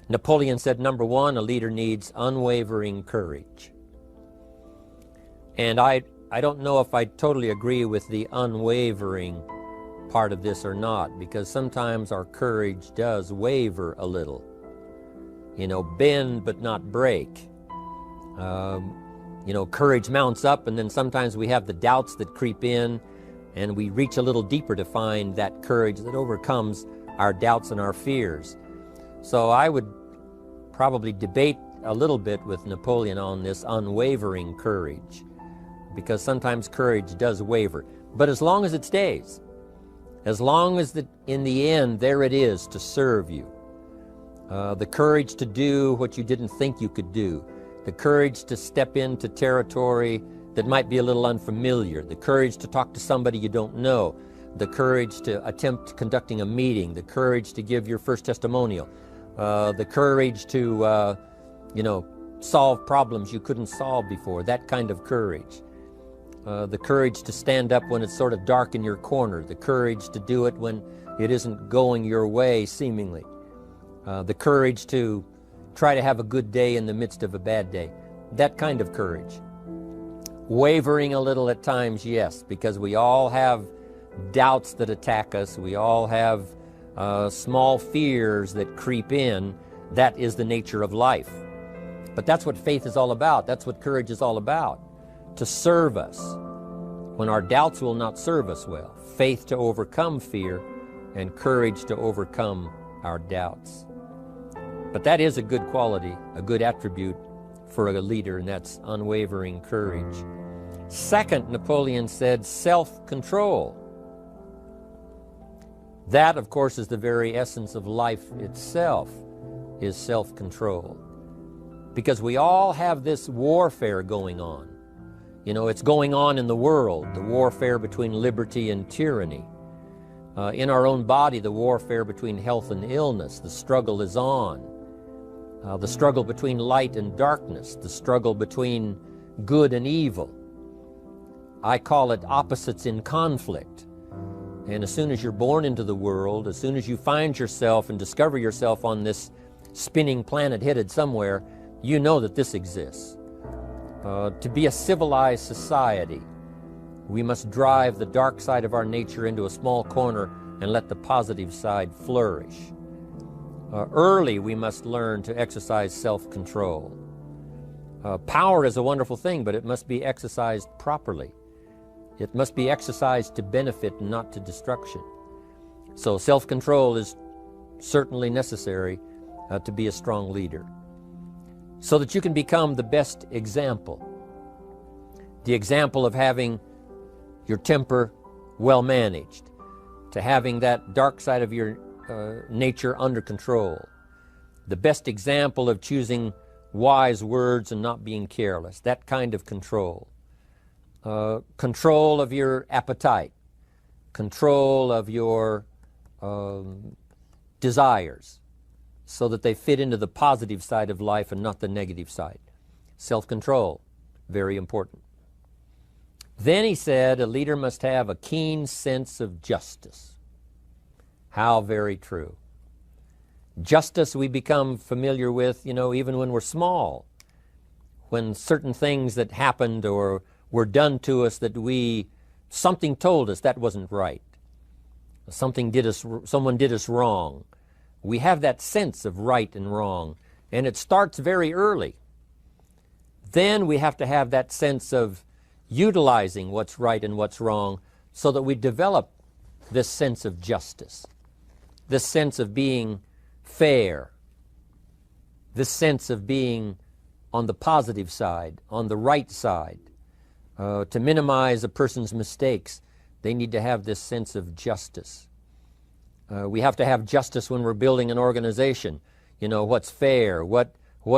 Napoleon said, number one, a leader needs unwavering courage. And I don't know if I totally agree with the unwavering part of this or not, because sometimes our courage does waver a little. Bend but not break. Courage mounts up, and then sometimes we have the doubts that creep in, and we reach a little deeper to find that courage that overcomes our doubts and our fears. So I would probably debate a little bit with Napoleon on this unwavering courage, because sometimes courage does waver. But as long as it stays, as long as in the end there it is to serve you, the courage to do what you didn't think you could do, the courage to step into territory that might be a little unfamiliar, the courage to talk to somebody you don't know, the courage to attempt conducting a meeting, the courage to give your first testimonial, the courage to, solve problems you couldn't solve before, that kind of courage. The courage to stand up when it's sort of dark in your corner, the courage to do it when it isn't going your way, seemingly. The courage to try to have a good day in the midst of a bad day, that kind of courage. Wavering a little at times, yes, because we all have doubts that attack us. We all have small fears that creep in. That is the nature of life. But that's what faith is all about. That's what courage is all about. To serve us when our doubts will not serve us well. Faith to overcome fear, and courage to overcome our doubts. But that is a good quality, a good attribute for a leader, and that's unwavering courage. Second, Napoleon said, self-control. That, of course, is the very essence of life itself, is self-control. Because we all have this warfare going on. It's going on in the world, the warfare between liberty and tyranny. In our own body, the warfare between health and illness, the struggle is on. The struggle between light and darkness, the struggle between good and evil. I call it opposites in conflict. And as soon as you're born into the world, as soon as you find yourself and discover yourself on this spinning planet headed somewhere, you know that this exists. To be a civilized society, we must drive the dark side of our nature into a small corner and let the positive side flourish. Early, we must learn to exercise self-control. Power is a wonderful thing, but it must be exercised properly. It must be exercised to benefit, not to destruction. So self-control is certainly necessary to be a strong leader, so that you can become the best example. The example of having your temper well managed, to having that dark side of your nature under control. The best example of choosing wise words and not being careless, that kind of control. Control of your appetite, control of your desires, so that they fit into the positive side of life and not the negative side. Self-control, very important. Then he said, a leader must have a keen sense of justice. How very true. Justice we become familiar with, even when we're small. When certain things that happened or were done to us that something told us that wasn't right. Someone did us wrong. We have that sense of right and wrong, and it starts very early. Then we have to have that sense of utilizing what's right and what's wrong so that we develop this sense of justice, this sense of being fair, this sense of being on the positive side, on the right side. To minimize a person's mistakes, they need to have this sense of justice. We have to have justice when we're building an organization. What's fair, what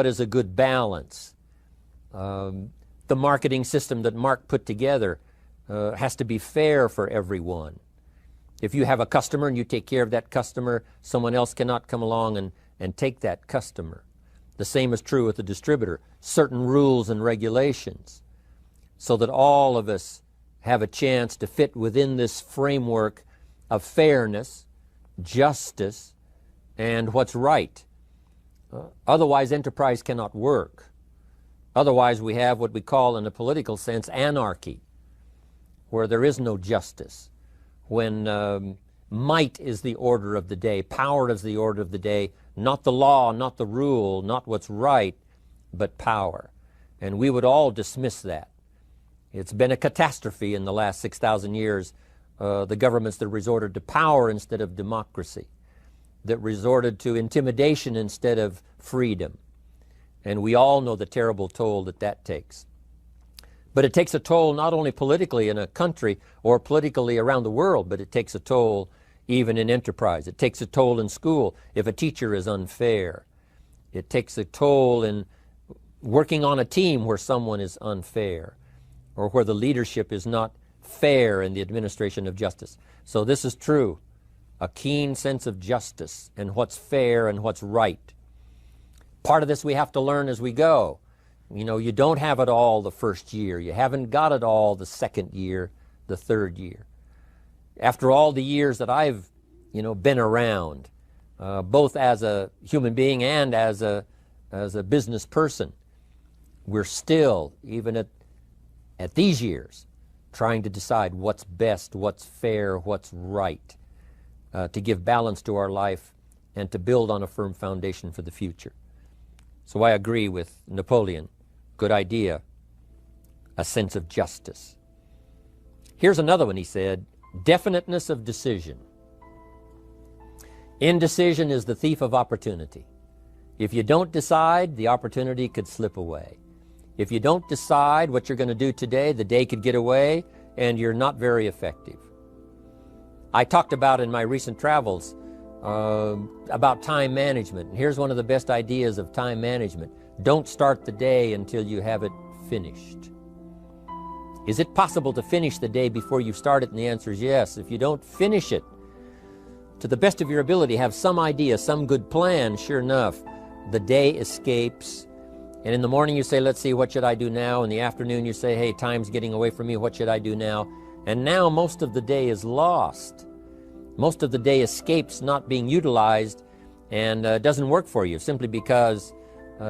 is a good balance. The marketing system that Mark put together has to be fair for everyone. If you have a customer and you take care of that customer, someone else cannot come along and take that customer. The same is true with the distributor. Certain rules and regulations, so that all of us have a chance to fit within this framework of fairness, justice, and what's right. Otherwise, enterprise cannot work. Otherwise, we have what we call, in a political sense, anarchy, where there is no justice, when might is the order of the day, power is the order of the day, not the law, not the rule, not what's right, but power. And we would all dismiss that. It's been a catastrophe in the last 6,000 years, the governments that resorted to power instead of democracy, that resorted to intimidation instead of freedom. And we all know the terrible toll that that takes. But it takes a toll not only politically in a country or politically around the world, but it takes a toll even in enterprise. It takes a toll in school if a teacher is unfair. It takes a toll in working on a team where someone is unfair, or where the leadership is not fair in the administration of justice. So this is true, a keen sense of justice and what's fair and what's right. Part of this we have to learn as we go. You know, you don't have it all the first year. You haven't got it all the second year, the third year. After all the years that I've, been around, both as a human being and as a business person, we're still, even at these years, trying to decide what's best, what's fair, what's right, to give balance to our life and to build on a firm foundation for the future. So I agree with Napoleon. Good idea. A sense of justice. Here's another one, he said. Definiteness of decision. Indecision is the thief of opportunity. If you don't decide, the opportunity could slip away. If you don't decide what you're going to do today, the day could get away and you're not very effective. I talked about in my recent travels about time management. And here's one of the best ideas of time management. Don't start the day until you have it finished. Is it possible to finish the day before you start it? And the answer is yes. If you don't finish it to the best of your ability, have some idea, some good plan, sure enough, the day escapes. And in the morning you say, let's see, what should I do now? In the afternoon you say, hey, time's getting away from me, what should I do now? And now most of the day is lost. Most of the day escapes not being utilized and doesn't work for you simply because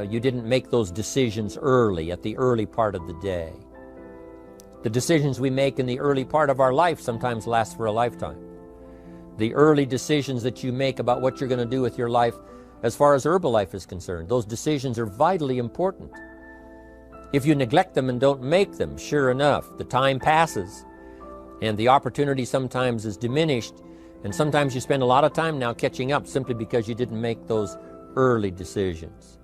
you didn't make those decisions early, at the early part of the day. The decisions we make in the early part of our life sometimes last for a lifetime. The early decisions that you make about what you're going to do with your life as far as Herbalife is concerned, those decisions are vitally important. If you neglect them and don't make them, sure enough, the time passes and the opportunity sometimes is diminished, and sometimes you spend a lot of time now catching up simply because you didn't make those early decisions.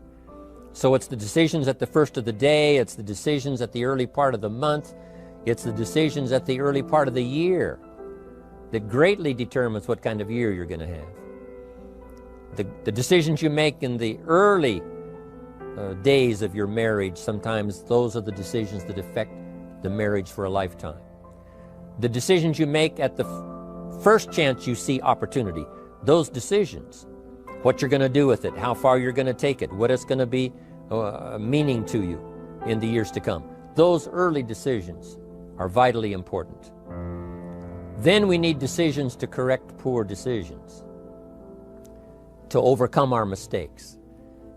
So it's the decisions at the first of the day, it's the decisions at the early part of the month, it's the decisions at the early part of the year that greatly determines what kind of year you're going to have. The decisions you make in the early days of your marriage, sometimes those are the decisions that affect the marriage for a lifetime. The decisions you make at the first chance you see opportunity, those decisions, what you're going to do with it, how far you're going to take it, what it's going to be meaning to you in the years to come. Those early decisions are vitally important. Then we need decisions to correct poor decisions, to overcome our mistakes.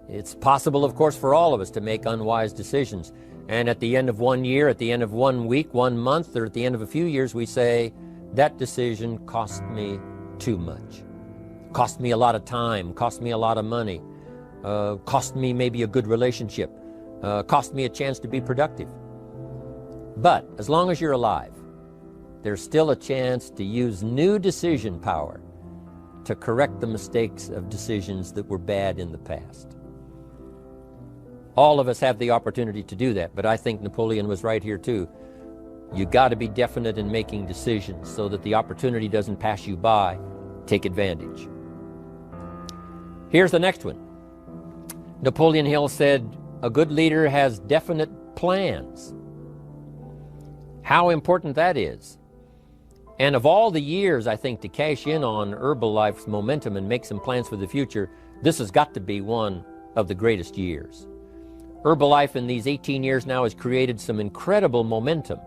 It's possible, of course, for all of us to make unwise decisions. And at the end of 1 year, at the end of 1 week, 1 month, or at the end of a few years, we say, that decision cost me too much. Cost me a lot of time, cost me a lot of money, cost me maybe a good relationship, cost me a chance to be productive. But as long as you're alive, there's still a chance to use new decision power to correct the mistakes of decisions that were bad in the past. All of us have the opportunity to do that, but I think Napoleon was right here too. You got to be definite in making decisions so that the opportunity doesn't pass you by. Take advantage. Here's the next one. Napoleon Hill said, a good leader has definite plans. How important that is. And of all the years, I think, to cash in on Herbalife's momentum and make some plans for the future, this has got to be one of the greatest years. Herbalife in these 18 years now has created some incredible momentum,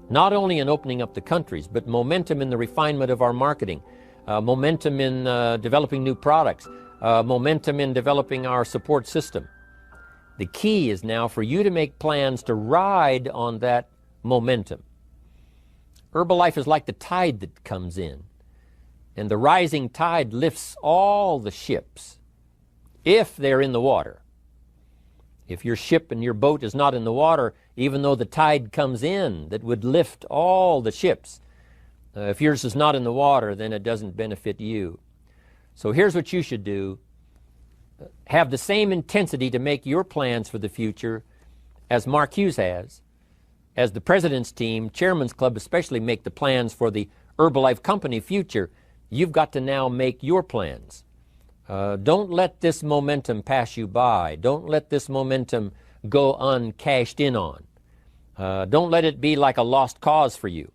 not only in opening up the countries, but momentum in the refinement of our marketing, momentum in developing new products, momentum in developing our support system. The key is now for you to make plans to ride on that momentum. Herbalife is like the tide that comes in, and the rising tide lifts all the ships if they're in the water. If your ship and your boat is not in the water, even though the tide comes in that would lift all the ships, if yours is not in the water, then it doesn't benefit you. So here's what you should do. Have the same intensity to make your plans for the future as Mark Hughes has. As the President's team, Chairman's Club especially, make the plans for the Herbalife Company future, you've got to now make your plans. Don't let this momentum pass you by. Don't let this momentum go uncashed in on. Don't let it be like a lost cause for you.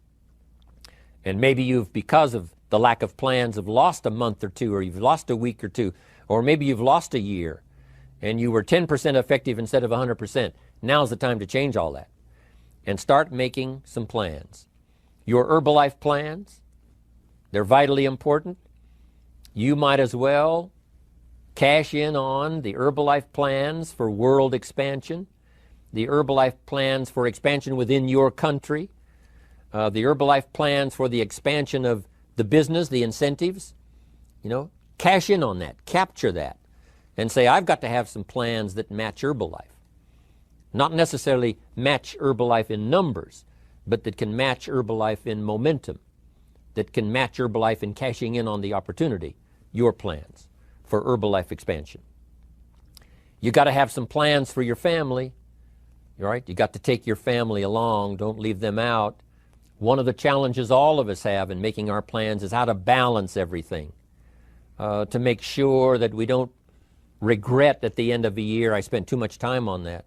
And maybe you've, because of the lack of plans, have lost a month or two, or you've lost a week or two, or maybe you've lost a year, and you were 10% effective instead of 100%. Now's the time to change all that and start making some plans. Your Herbalife plans, they're vitally important. You might as well cash in on the Herbalife plans for world expansion, the Herbalife plans for expansion within your country, the Herbalife plans for the expansion of the business, the incentives. Cash in on that, capture that, and say, I've got to have some plans that match Herbalife. Not necessarily match Herbalife in numbers, but that can match Herbalife in momentum, that can match Herbalife in cashing in on the opportunity, your plans for Herbalife expansion. You got to have some plans for your family, right? You got to take your family along, don't leave them out. One of the challenges all of us have in making our plans is how to balance everything, to make sure that we don't regret at the end of a year, I spent too much time on that.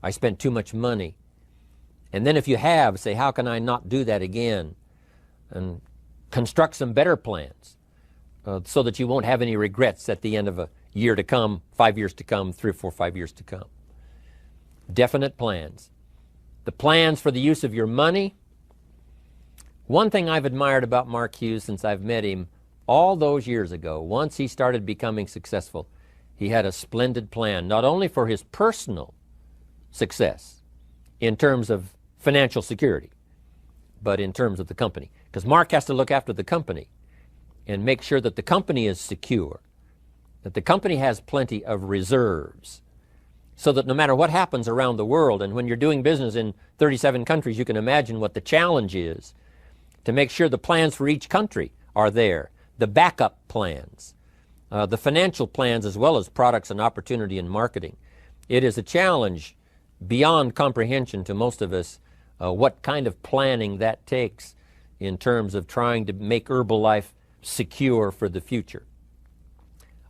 I spent too much money. And then if you have, say, how can I not do that again? And construct some better plans so that you won't have any regrets at the end of a year to come, 5 years to come, 3 or 4, 5 years to come. Definite plans. The plans for the use of your money. One thing I've admired about Mark Hughes since I've met him all those years ago, once he started becoming successful, he had a splendid plan, not only for his personal success in terms of financial security, but in terms of the company. Because Mark has to look after the company and make sure that the company is secure, that the company has plenty of reserves, so that no matter what happens around the world, and when you're doing business in 37 countries, you can imagine what the challenge is to make sure the plans for each country are there, the backup plans, the financial plans, as well as products and opportunity and marketing. It is a challenge beyond comprehension to most of us what kind of planning that takes in terms of trying to make Herbalife secure for the future.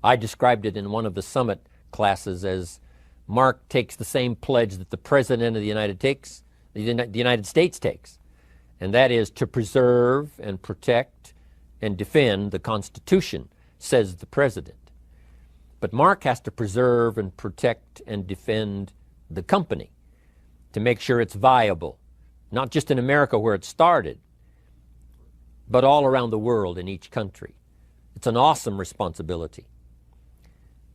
I described it in one of the summit classes as Mark takes the same pledge that the President of the United States takes, and that is to preserve and protect and defend the Constitution, says the President. But Mark has to preserve and protect and defend the company to make sure it's viable, not just in America where it started, but all around the world in each country. It's an awesome responsibility.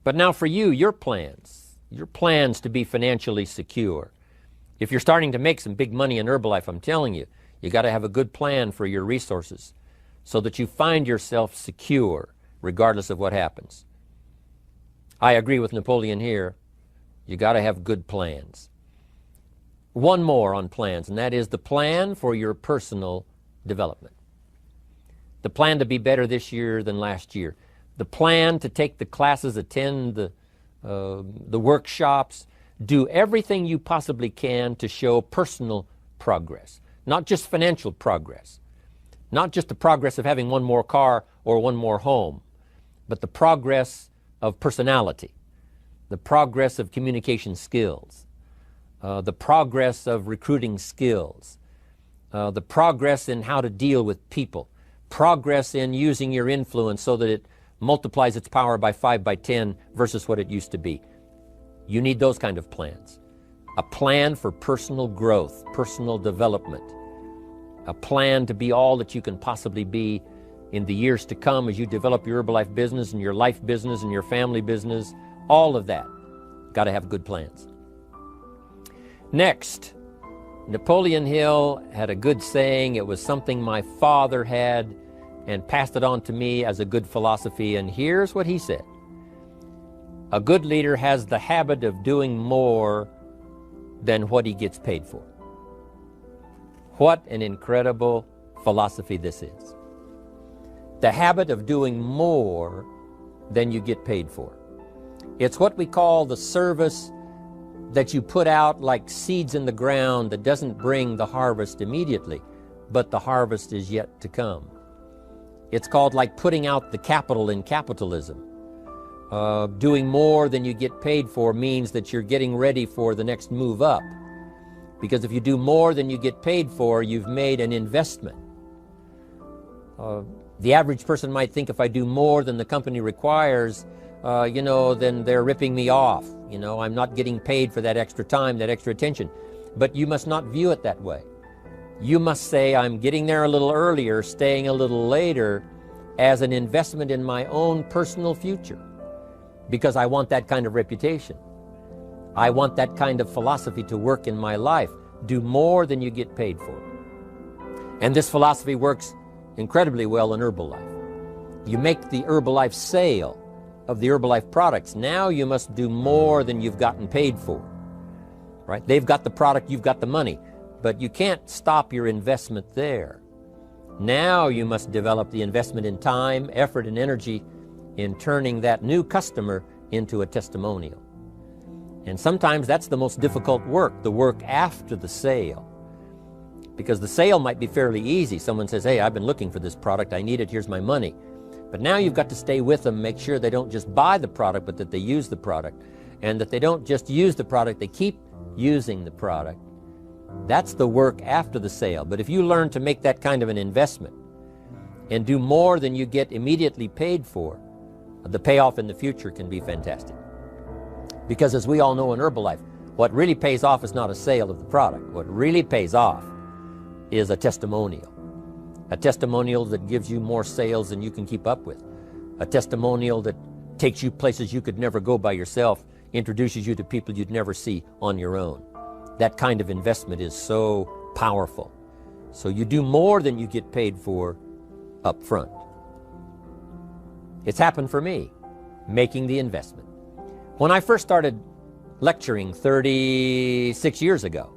But now for you, your plans to be financially secure. If you're starting to make some big money in Herbalife, I'm telling you, you got to have a good plan for your resources so that you find yourself secure regardless of what happens. I agree with Napoleon here. You got to have good plans. One more on plans, and that is the plan for your personal development. The plan to be better this year than last year. The plan to take the classes, attend the workshops, do everything you possibly can to show personal progress, not just financial progress, not just the progress of having one more car or one more home, but the progress of personality, the progress of communication skills, the progress of recruiting skills, the progress in how to deal with people, progress in using your influence so that it multiplies its power by 5 by 10 versus what it used to be. You need those kind of plans. A plan for personal growth, personal development, a plan to be all that you can possibly be in the years to come as you develop your Herbalife business and your life business and your family business, all of that. Got to have good plans. Next, Napoleon Hill had a good saying. It was something my father had and passed it on to me as a good philosophy, and here's what he said. A good leader has the habit of doing more than what he gets paid for. What an incredible philosophy this is. The habit of doing more than you get paid for. It's what we call the service that you put out like seeds in the ground that doesn't bring the harvest immediately, but the harvest is yet to come. It's called like putting out the capital in capitalism. Doing more than you get paid for means that you're getting ready for the next move up. Because if you do more than you get paid for, you've made an investment. The average person might think if I do more than the company requires, then they're ripping me off. I'm not getting paid for that extra time, that extra attention. But you must not view it that way. You must say, I'm getting there a little earlier, staying a little later, as an investment in my own personal future. Because I want that kind of reputation. I want that kind of philosophy to work in my life. Do more than you get paid for. And this philosophy works incredibly well in Herbalife. You make the Herbalife sale of the Herbalife products. Now you must do more than you've gotten paid for. Right? They've got the product, you've got the money. But you can't stop your investment there. Now you must develop the investment in time, effort, and energy in turning that new customer into a testimonial. And sometimes that's the most difficult work, the work after the sale. Because the sale might be fairly easy. Someone says, hey, I've been looking for this product, I need it, here's my money. But now you've got to stay with them, make sure they don't just buy the product, but that they use the product. And that they don't just use the product, they keep using the product. That's the work after the sale. But if you learn to make that kind of an investment and do more than you get immediately paid for, the payoff in the future can be fantastic. Because as we all know in Herbalife, what really pays off is not a sale of the product. What really pays off is a testimonial. A testimonial that gives you more sales than you can keep up with. A testimonial that takes you places you could never go by yourself, introduces you to people you'd never see on your own. That kind of investment is so powerful. So you do more than you get paid for up front. It's happened for me, making the investment. When I first started lecturing 36 years ago,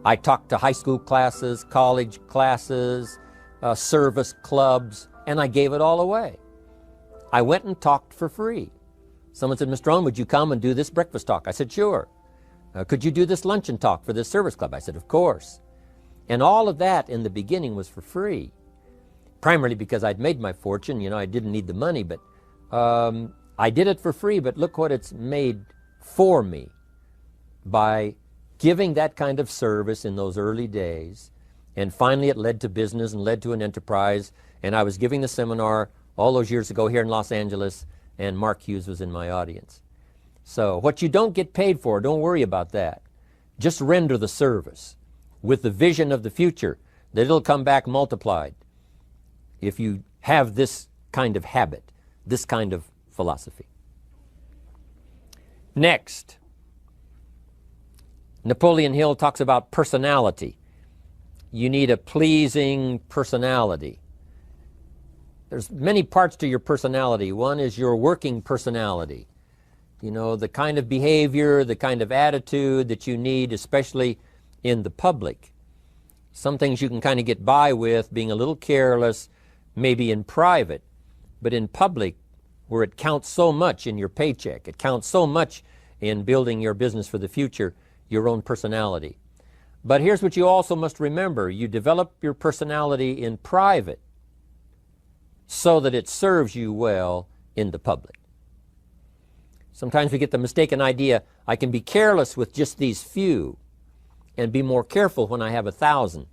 I talked to high school classes, college classes, service clubs, and I gave it all away. I went and talked for free. Someone said, Mr. Rohn, would you come and do this breakfast talk? I said, sure. Could you do this luncheon talk for this service club? I said, of course. And all of that in the beginning was for free. Primarily because I'd made my fortune, I didn't need the money, but I did it for free, but look what it's made for me by giving that kind of service in those early days. And finally it led to business and led to an enterprise. And I was giving the seminar all those years ago here in Los Angeles, and Mark Hughes was in my audience. So what you don't get paid for, don't worry about that. Just render the service with the vision of the future that it'll come back multiplied if you have this kind of habit, this kind of philosophy. Next, Napoleon Hill talks about personality. You need a pleasing personality. There's many parts to your personality. One is your working personality. The kind of behavior, the kind of attitude that you need, especially in the public. Some things you can kind of get by with, being a little careless, maybe in private, but in public, where it counts so much in your paycheck, it counts so much in building your business for the future, your own personality. But here's what you also must remember. You develop your personality in private so that it serves you well in the public. Sometimes we get the mistaken idea, I can be careless with just these few and be more careful when I have 1,000.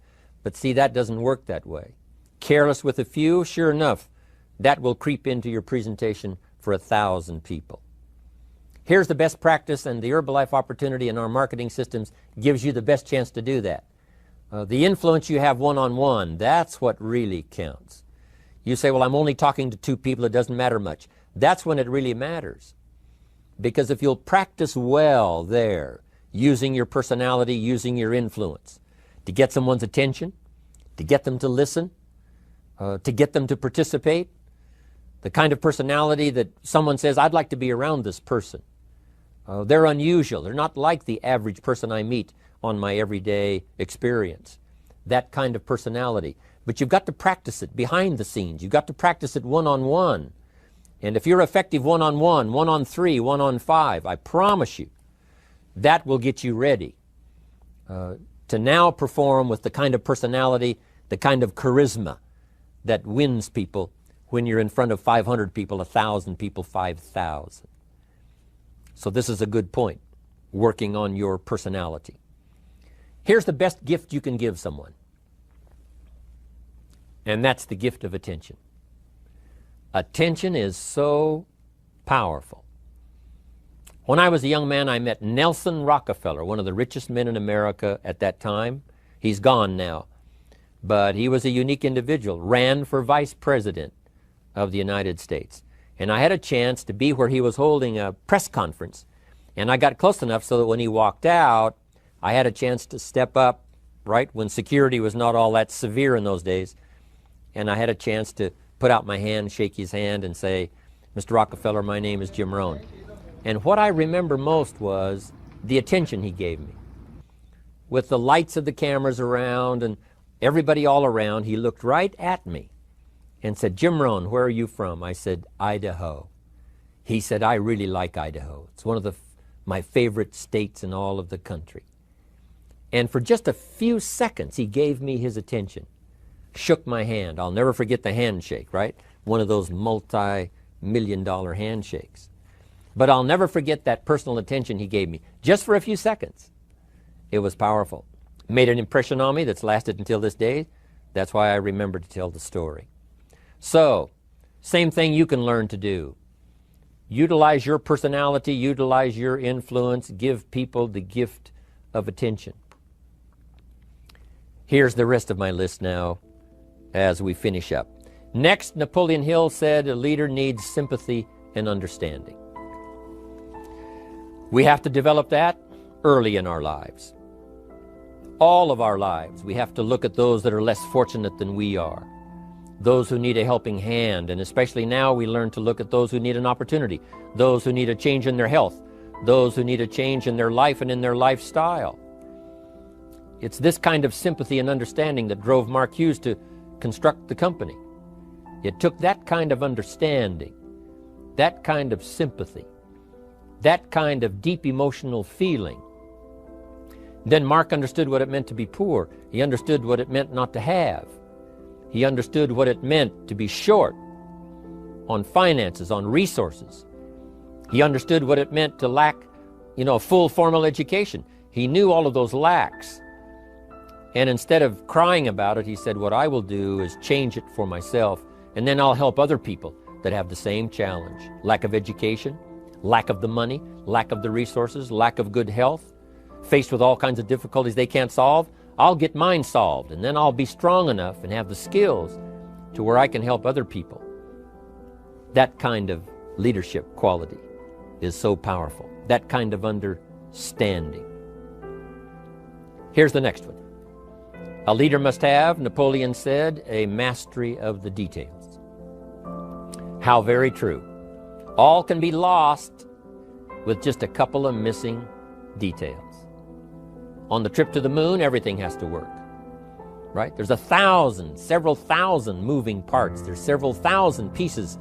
But see, that doesn't work that way. Careless with a few, sure enough, that will creep into your presentation for 1,000 people. Here's the best practice, and the Herbalife opportunity in our marketing systems gives you the best chance to do that. The influence you have one-on-one, that's what really counts. You say, well, I'm only talking to 2 people, it doesn't matter much. That's when it really matters. Because if you'll practice well there, using your personality, using your influence, to get someone's attention, to get them to listen, to get them to participate, the kind of personality that someone says, I'd like to be around this person. They're unusual. They're not like the average person I meet on my everyday experience. That kind of personality. But you've got to practice it behind the scenes. You've got to practice it one-on-one. And if you're effective one-on-one, 1-on-3, 1-on-5, I promise you, that will get you ready to now perform with the kind of personality, the kind of charisma that wins people when you're in front of 500 people, 1,000 people, 5,000. So this is a good point, working on your personality. Here's the best gift you can give someone, and that's the gift of attention. Attention is so powerful. When I was a young man, I met Nelson Rockefeller, one of the richest men in America at that time. He's gone now, but he was a unique individual, ran for vice president of the United States. And I had a chance to be where he was holding a press conference. And I got close enough so that when he walked out, I had a chance to step up, right, when security was not all that severe in those days. And I had a chance to put out my hand, shake his hand, and say, Mr. Rockefeller, my name is Jim Rohn. And what I remember most was the attention he gave me. With the lights of the cameras around and everybody all around, he looked right at me and said, Jim Rohn, where are you from? I said, Idaho. He said, I really like Idaho. It's one of my favorite states in all of the country. And for just a few seconds, he gave me his attention, shook my hand. I'll never forget the handshake, right? One of those multi-million-dollar handshakes. But I'll never forget that personal attention he gave me, just for a few seconds. It was powerful. Made an impression on me that's lasted until this day. That's why I remember to tell the story. So, same thing you can learn to do. Utilize your personality, utilize your influence, give people the gift of attention. Here's the rest of my list now as we finish up. Next, Napoleon Hill said a leader needs sympathy and understanding. We have to develop that early in our lives. All of our lives, we have to look at those that are less fortunate than we are. Those who need a helping hand, and especially now we learn to look at those who need an opportunity, those who need a change in their health, those who need a change in their life and in their lifestyle. It's this kind of sympathy and understanding that drove Mark Hughes to construct the company. It took that kind of understanding, that kind of sympathy, that kind of deep emotional feeling. Then Mark understood what it meant to be poor. He understood what it meant not to have. He understood what it meant to be short on finances, on resources. He understood what it meant to lack, a full formal education. He knew all of those lacks. And instead of crying about it, he said, what I will do is change it for myself, and then I'll help other people that have the same challenge. Lack of education, lack of the money, lack of the resources, lack of good health, faced with all kinds of difficulties they can't solve. I'll get mine solved, and then I'll be strong enough and have the skills to where I can help other people. That kind of leadership quality is so powerful. That kind of understanding. Here's the next one. A leader must have, Napoleon said, a mastery of the details. How very true. All can be lost with just a couple of missing details. On the trip to the moon, everything has to work, right? There's several thousand moving parts. There's several thousand pieces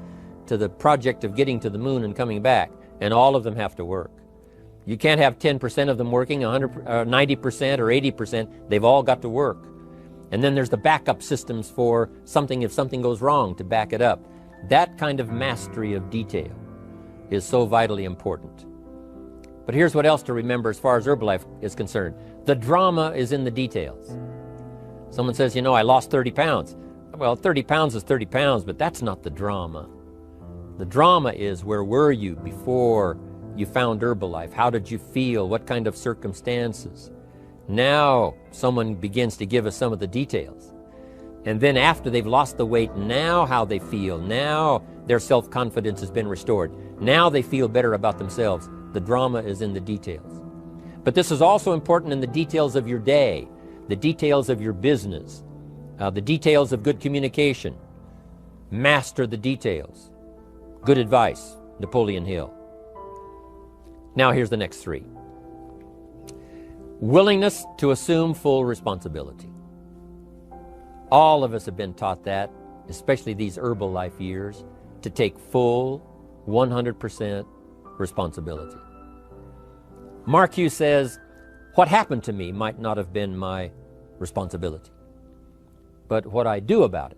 to the project of getting to the moon and coming back, and all of them have to work. You can't have 10% of them working, 90% or 80%. They've all got to work. And then there's the backup systems for something if something goes wrong to back it up. That kind of mastery of detail is so vitally important. But here's what else to remember as far as Herbalife is concerned. The drama is in the details. Someone says, I lost 30 pounds. Well, 30 pounds is 30 pounds, but that's not the drama. The drama is, where were you before you found Herbalife? How did you feel? What kind of circumstances? Now someone begins to give us some of the details. And then after they've lost the weight, now how they feel, now their self-confidence has been restored. Now they feel better about themselves. The drama is in the details. But this is also important in the details of your day, the details of your business, the details of good communication. Master the details. Good advice, Napoleon Hill. Now here's the next three. Willingness to assume full responsibility. All of us have been taught that, especially these Herbalife years, to take full 100% responsibility. Mark Hughes says, what happened to me might not have been my responsibility, but what I do about it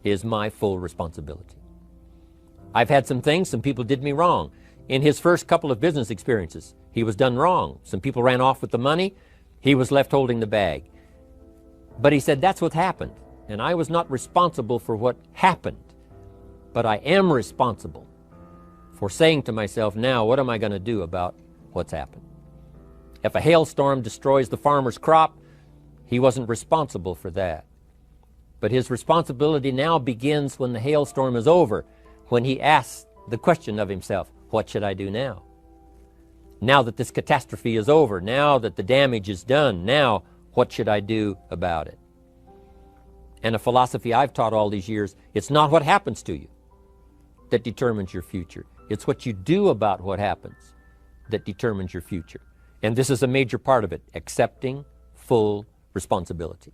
is my full responsibility. I've had some things, some people did me wrong. In his first couple of business experiences, he was done wrong. Some people ran off with the money. He was left holding the bag. But he said, that's what happened. And I was not responsible for what happened. But I am responsible for saying to myself, now, what am I going to do about what's happened? If a hailstorm destroys the farmer's crop, he wasn't responsible for that. But his responsibility now begins when the hailstorm is over, when he asks the question of himself, what should I do now? Now that this catastrophe is over, now that the damage is done, now what should I do about it? And a philosophy I've taught all these years, it's not what happens to you that determines your future. It's what you do about what happens that determines your future. And this is a major part of it, accepting full responsibility.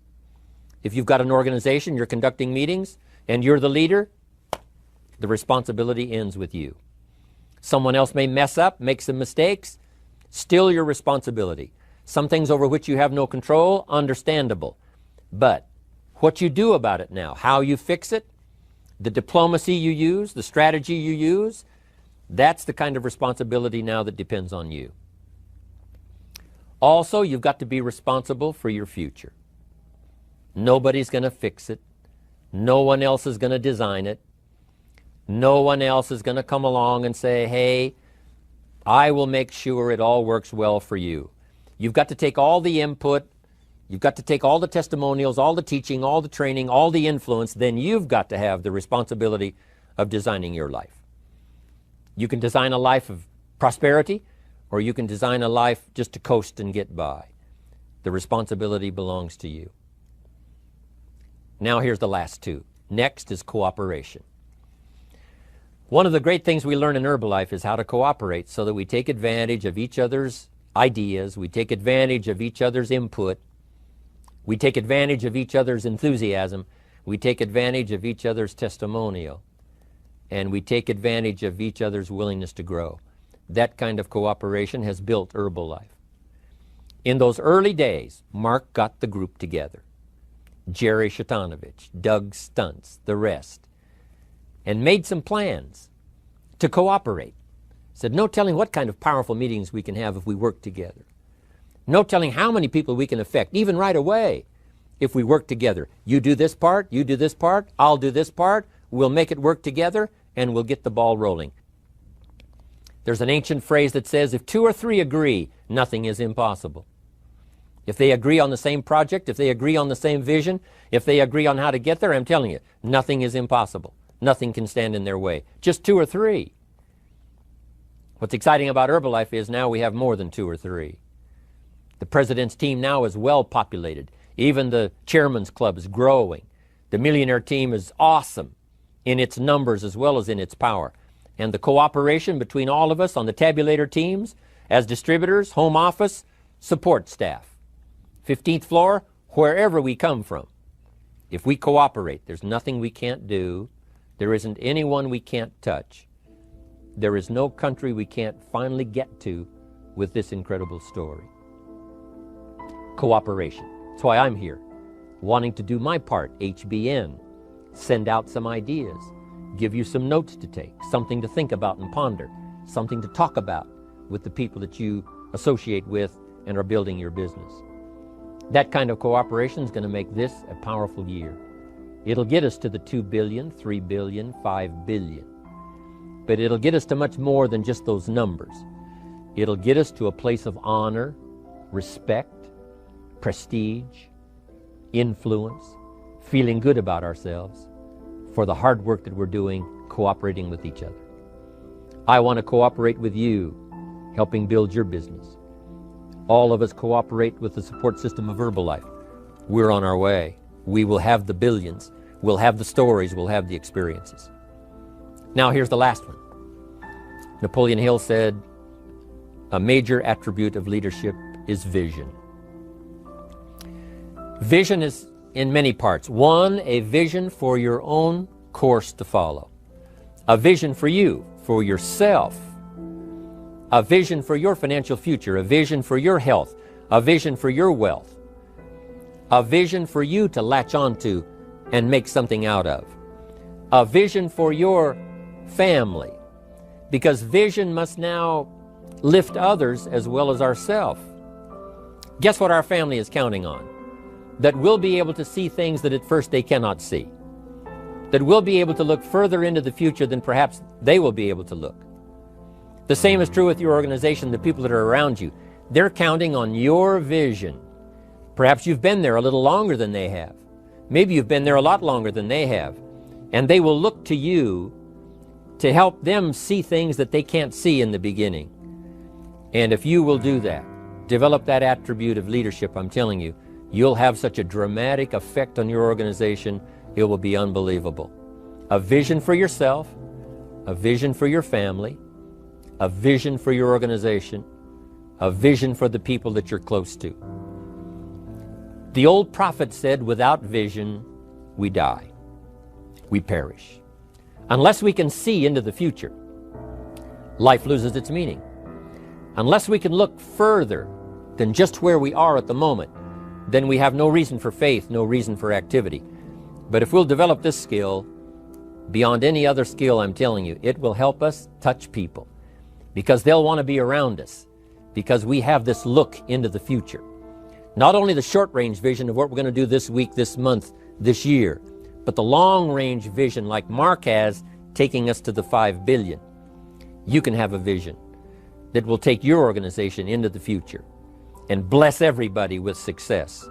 If you've got an organization, you're conducting meetings, and you're the leader, the responsibility ends with you. Someone else may mess up, make some mistakes, still your responsibility. Some things over which you have no control, understandable. But what you do about it now, how you fix it, the diplomacy you use, the strategy you use, that's the kind of responsibility now that depends on you. Also, you've got to be responsible for your future. Nobody's going to fix it. No one else is going to design it. No one else is going to come along and say, hey, I will make sure it all works well for you. You've got to take all the input. You've got to take all the testimonials, all the teaching, all the training, all the influence. Then you've got to have the responsibility of designing your life. You can design a life of prosperity, or you can design a life just to coast and get by. The responsibility belongs to you. Now here's the last two. Next is cooperation. One of the great things we learn in Herbalife is how to cooperate so that we take advantage of each other's ideas, we take advantage of each other's input, we take advantage of each other's enthusiasm, we take advantage of each other's testimonial, and we take advantage of each other's willingness to grow. That kind of cooperation has built Herbalife. In those early days, Mark got the group together. Jerry Shatanovich, Doug Stuntz, the rest, and made some plans to cooperate. Said, no telling what kind of powerful meetings we can have if we work together. No telling how many people we can affect, even right away, if we work together. You do this part, you do this part, I'll do this part, we'll make it work together, and we'll get the ball rolling. There's an ancient phrase that says, if two or three agree, nothing is impossible. If they agree on the same project, if they agree on the same vision, if they agree on how to get there, I'm telling you, nothing is impossible. Nothing can stand in their way. Just two or three. What's exciting about Herbalife is now we have more than two or three. The president's team now is well populated. Even the chairman's club is growing. The millionaire team is awesome in its numbers as well as in its power. And the cooperation between all of us on the tabulator teams, as distributors, home office, support staff, 15th floor, wherever we come from. If we cooperate, there's nothing we can't do. There isn't anyone we can't touch. There is no country we can't finally get to with this incredible story. Cooperation. That's why I'm here, wanting to do my part, HBN, send out some ideas, give you some notes to take, something to think about and ponder, something to talk about with the people that you associate with and are building your business. That kind of cooperation is going to make this a powerful year. It'll get us to the 2 billion, 3 billion, 5 billion. But it'll get us to much more than just those numbers. It'll get us to a place of honor, respect, prestige, influence, feeling good about ourselves for the hard work that we're doing, cooperating with each other. I want to cooperate with you, helping build your business. All of us cooperate with the support system of Herbalife. We're on our way. We will have the billions. We'll have the stories. We'll have the experiences. Now here's the last one. Napoleon Hill said, a major attribute of leadership is vision. Vision is in many parts. One, a vision for your own course to follow. A vision for you, for yourself. A vision for your financial future. A vision for your health. A vision for your wealth. A vision for you to latch onto and make something out of. A vision for your family. Because vision must now lift others as well as ourselves. Guess what our family is counting on? That we'll be able to see things that at first they cannot see. That we'll be able to look further into the future than perhaps they will be able to look. The same is true with your organization, the people that are around you. They're counting on your vision. Perhaps you've been there a little longer than they have. Maybe you've been there a lot longer than they have. And they will look to you to help them see things that they can't see in the beginning. And if you will do that, develop that attribute of leadership, I'm telling you, you'll have such a dramatic effect on your organization, it will be unbelievable. A vision for yourself, a vision for your family, a vision for your organization, a vision for the people that you're close to. The old prophet said, without vision, we die. We perish. Unless we can see into the future, life loses its meaning. Unless we can look further than just where we are at the moment, then we have no reason for faith, no reason for activity. But if we'll develop this skill, beyond any other skill, I'm telling you, it will help us touch people because they'll want to be around us because we have this look into the future. Not only the short-range vision of what we're going to do this week, this month, this year, but the long-range vision like Mark has, taking us to the 5 billion. You can have a vision that will take your organization into the future and bless everybody with success.